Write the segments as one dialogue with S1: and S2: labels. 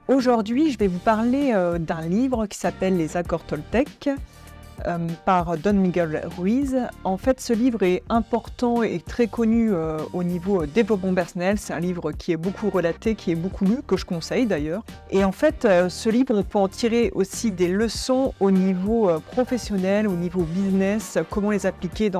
S1: Aujourd'hui, je vais vous parler d'un livre qui s'appelle Les accords Toltec par Don Miguel Ruiz. En fait, ce livre est important et très connu au niveau développement personnel. C'est un livre qui est beaucoup relaté, qui est beaucoup lu, que je conseille d'ailleurs. Et en fait, ce livre, on peut en tirer aussi des leçons au niveau professionnel, au niveau business, comment les appliquer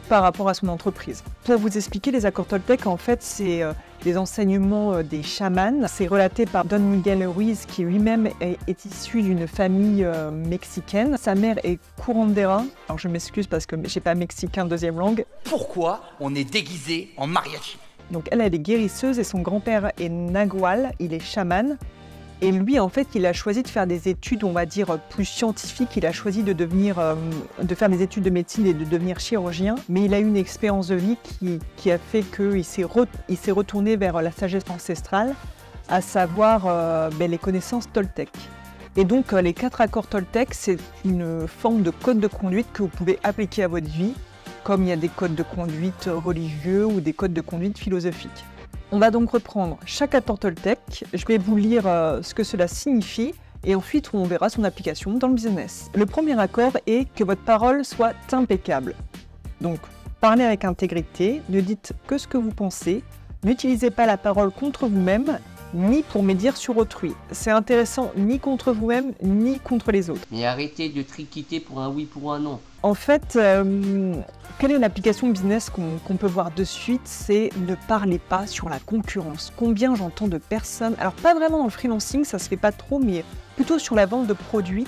S1: par rapport à son entreprise. Pour vous expliquer, les accords Toltec, en fait, c'est des enseignements des chamans. C'est relaté par Don Miguel Ruiz, qui lui-même est issu d'une famille mexicaine. Sa mère est curandera. Alors je m'excuse parce que j'ai pas mexicain deuxième langue.
S2: Pourquoi on est déguisé en mariachi?
S1: Donc elle est guérisseuse et son grand-père est nagual, il est chaman. Et lui, en fait, il a choisi de faire des études, on va dire, plus scientifiques. Il a choisi de faire des études de médecine et de devenir chirurgien. Mais il a eu une expérience de vie qui a fait qu'il s'est retourné vers la sagesse ancestrale, à savoir les connaissances Toltec. Et donc, les 4 accords Toltec, c'est une forme de code de conduite que vous pouvez appliquer à votre vie, comme il y a des codes de conduite religieux ou des codes de conduite philosophiques. On va donc reprendre chaque accord Toltec, je vais vous lire ce que cela signifie et ensuite on verra son application dans le business. Le premier accord est que votre parole soit impeccable. Donc, parlez avec intégrité, ne dites que ce que vous pensez, n'utilisez pas la parole contre vous-même, ni pour médire sur autrui. C'est intéressant ni contre vous-même, ni contre les autres.
S3: Mais arrêtez de triquiter pour un oui, pour un non.
S1: En fait, quelle est l'application business qu'on peut voir de suite? C'est ne parlez pas sur la concurrence. Combien j'entends de personnes, alors pas vraiment dans le freelancing, ça se fait pas trop, mais plutôt sur la vente de produits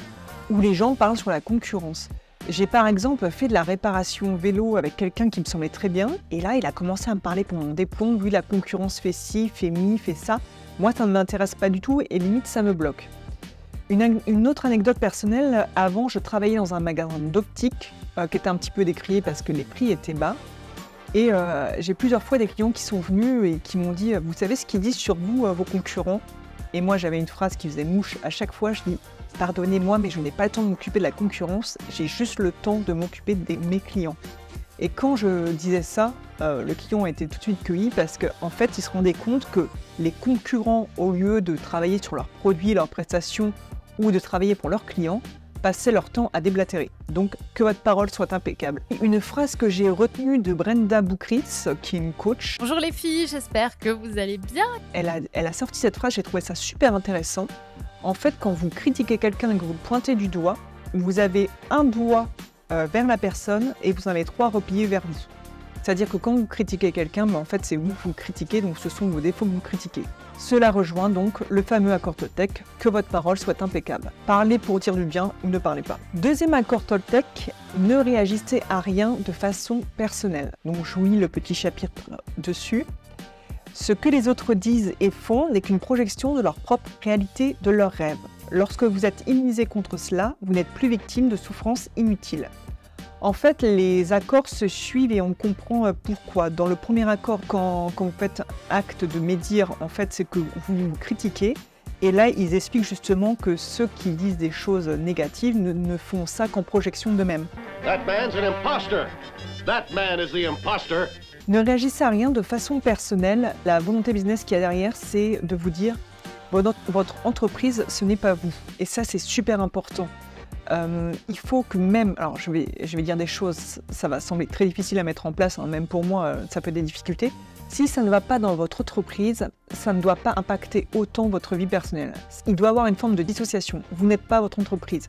S1: où les gens parlent sur la concurrence. J'ai par exemple fait de la réparation vélo avec quelqu'un qui me semblait très bien, et là il a commencé à me parler pendant des plombs, lui la concurrence fait ci, fait mi, fait ça. Moi ça ne m'intéresse pas du tout et limite ça me bloque. Une autre anecdote personnelle, avant je travaillais dans un magasin d'optique qui était un petit peu décrié parce que les prix étaient bas. Et j'ai plusieurs fois des clients qui sont venus et qui m'ont dit « Vous savez ce qu'ils disent sur vous, vos concurrents ?» Et moi j'avais une phrase qui faisait mouche à chaque fois, je dis « Pardonnez-moi mais je n'ai pas le temps de m'occuper de la concurrence, j'ai juste le temps de m'occuper de mes clients. » Et quand je disais ça, le client a été tout de suite cueilli parce qu'en fait il se rendait compte que les concurrents, au lieu de travailler sur leurs produits, leurs prestations, ou de travailler pour leurs clients, passaient leur temps à déblatérer. Donc, que votre parole soit impeccable. Une phrase que j'ai retenue de Brenda Boukritz, qui est une coach.
S4: Bonjour les filles, j'espère que vous allez bien.
S1: Elle a sorti cette phrase, j'ai trouvé ça super intéressant. En fait, quand vous critiquez quelqu'un et que vous le pointez du doigt, vous avez un doigt vers la personne et vous en avez 3 repliés vers vous. C'est-à-dire que quand vous critiquez quelqu'un, en fait c'est vous que vous critiquez, donc ce sont vos défauts que vous critiquez. Cela rejoint donc le fameux accord Toltec, que votre parole soit impeccable. Parlez pour dire du bien ou ne parlez pas. Deuxième accord Toltec, ne réagissez à rien de façon personnelle. Donc je vous lis le petit chapitre dessus. Ce que les autres disent et font n'est qu'une projection de leur propre réalité, de leurs rêves. Lorsque vous êtes immunisé contre cela, vous n'êtes plus victime de souffrances inutiles. En fait, les accords se suivent et on comprend pourquoi. Dans le premier accord, quand vous faites acte de médire, en fait, c'est que vous vous critiquez. Et là, ils expliquent justement que ceux qui disent des choses négatives ne font ça qu'en projection d'eux-mêmes.
S5: That man's an imposter. That man is the imposter.
S1: Ne réagissez à rien de façon personnelle. La volonté business qu'il y a derrière, c'est de vous dire votre entreprise, ce n'est pas vous. Et ça, c'est super important. Il faut que même, alors je vais dire des choses, ça va sembler très difficile à mettre en place, hein, même pour moi ça peut être des difficultés. Si ça ne va pas dans votre entreprise, ça ne doit pas impacter autant votre vie personnelle. Il doit y avoir une forme de dissociation, vous n'êtes pas votre entreprise.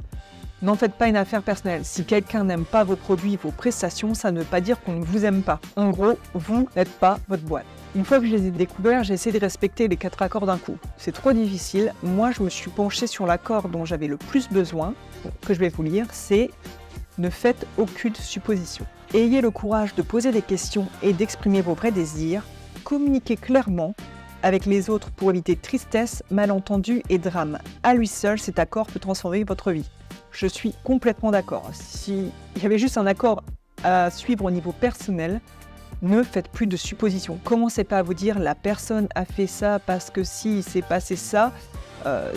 S1: N'en faites pas une affaire personnelle. Si quelqu'un n'aime pas vos produits, vos prestations, ça ne veut pas dire qu'on ne vous aime pas. En gros, vous n'êtes pas votre boîte. Une fois que je les ai découverts, j'ai essayé de respecter les 4 accords d'un coup. C'est trop difficile. Moi, je me suis penchée sur l'accord dont j'avais le plus besoin, que je vais vous lire, c'est « Ne faites aucune supposition ». Ayez le courage de poser des questions et d'exprimer vos vrais désirs. Communiquez clairement avec les autres pour éviter tristesse, malentendus et drame. À lui seul, cet accord peut transformer votre vie. Je suis complètement d'accord. S'il y avait juste un accord à suivre au niveau personnel, ne faites plus de suppositions. Commencez pas à vous dire la personne a fait ça parce que si il s'est passé ça.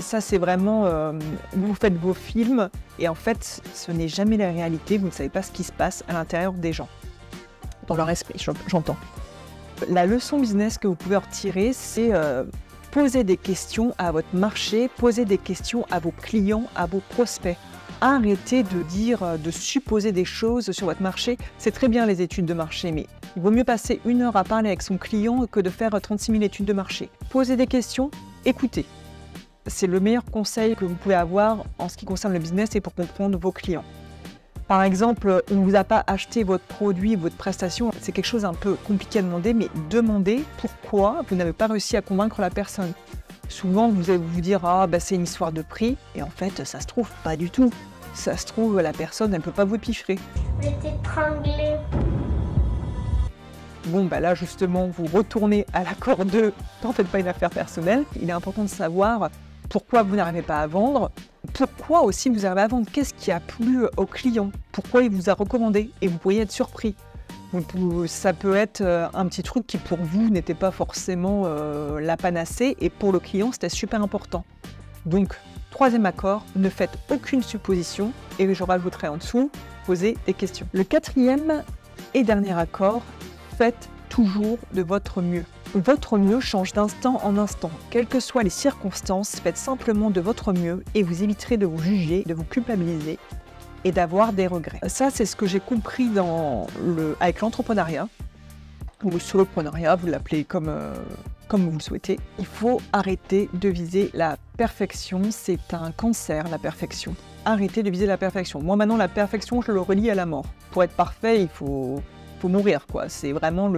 S1: Ça c'est vraiment, vous faites vos films et en fait ce n'est jamais la réalité, vous ne savez pas ce qui se passe à l'intérieur des gens, dans leur esprit, j'entends. La leçon business que vous pouvez en retirer, c'est Posez des questions à votre marché, posez des questions à vos clients, à vos prospects. Arrêtez de supposer des choses sur votre marché. C'est très bien les études de marché, mais il vaut mieux passer 1 heure à parler avec son client que de faire 36 000 études de marché. Posez des questions, écoutez. C'est le meilleur conseil que vous pouvez avoir en ce qui concerne le business et pour comprendre vos clients. Par exemple, on ne vous a pas acheté votre produit, votre prestation, c'est quelque chose un peu compliqué à demander, mais demandez pourquoi vous n'avez pas réussi à convaincre la personne. Souvent, vous allez vous dire « Ah, bah, c'est une histoire de prix », et en fait, ça se trouve pas du tout. Ça se trouve, la personne, elle ne peut pas vous piffrer.
S6: Je vais t'étrangler.
S1: Bon, bah là, justement, vous retournez à l'accord 2, n'en faites pas une affaire personnelle. Il est important de savoir pourquoi vous n'arrivez pas à vendre, pourquoi aussi vous arrivez à vendre, qu'est-ce qui a plu au client, pourquoi il vous a recommandé, et vous pourriez être surpris. Ça peut être un petit truc qui pour vous n'était pas forcément la panacée, et pour le client c'était super important. Donc, 3e accord, ne faites aucune supposition, et je rajouterai en dessous, posez des questions. Le 4e et dernier accord, faites toujours de votre mieux. Votre mieux change d'instant en instant. Quelles que soient les circonstances, faites simplement de votre mieux et vous éviterez de vous juger, de vous culpabiliser et d'avoir des regrets. Ça, c'est ce que j'ai compris avec l'entrepreneuriat, ou le soloprenariat, vous l'appelez comme vous le souhaitez. Il faut arrêter de viser la perfection, c'est un cancer, la perfection. Arrêtez de viser la perfection. Moi, maintenant, la perfection, je le relie à la mort. Pour être parfait, il faut mourir, quoi. C'est vraiment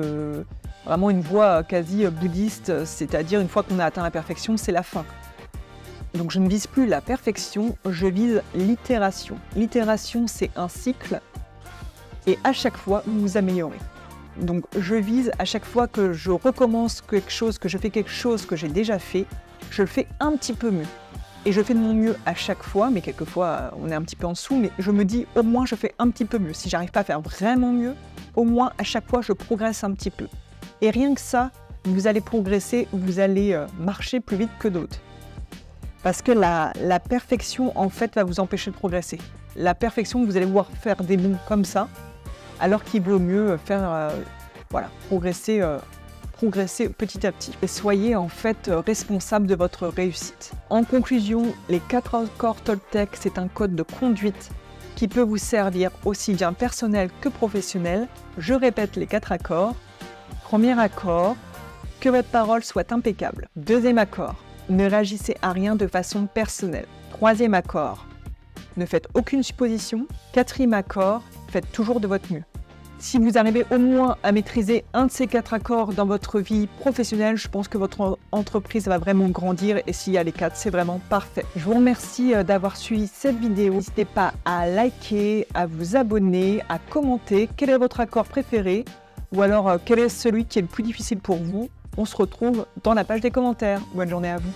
S1: une voie quasi bouddhiste, c'est-à-dire une fois qu'on a atteint la perfection, c'est la fin. Donc je ne vise plus la perfection, je vise l'itération. L'itération, c'est un cycle et à chaque fois, vous vous améliorez. Donc je vise à chaque fois que je recommence quelque chose, que je fais quelque chose que j'ai déjà fait, je le fais un petit peu mieux. Et je fais de mon mieux à chaque fois, mais quelquefois on est un petit peu en dessous, mais je me dis au moins je fais un petit peu mieux. Si j'arrive pas à faire vraiment mieux, au moins à chaque fois je progresse un petit peu. Et rien que ça, vous allez progresser, vous allez marcher plus vite que d'autres. Parce que la perfection, en fait, va vous empêcher de progresser. La perfection, vous allez voir faire des bons comme ça, alors qu'il vaut mieux faire, progresser petit à petit. Et soyez en fait responsable de votre réussite. En conclusion, les 4 accords Toltec, c'est un code de conduite qui peut vous servir aussi bien personnel que professionnel. Je répète les 4 accords. 1er accord, que votre parole soit impeccable. 2e accord, ne réagissez à rien de façon personnelle. 3e accord, ne faites aucune supposition. 4e accord, faites toujours de votre mieux. Si vous arrivez au moins à maîtriser un de ces 4 accords dans votre vie professionnelle, je pense que votre entreprise va vraiment grandir et s'il y a les 4, c'est vraiment parfait. Je vous remercie d'avoir suivi cette vidéo. N'hésitez pas à liker, à vous abonner, à commenter quel est votre accord préféré ou alors quel est celui qui est le plus difficile pour vous. On se retrouve dans la page des commentaires. Bonne journée à vous.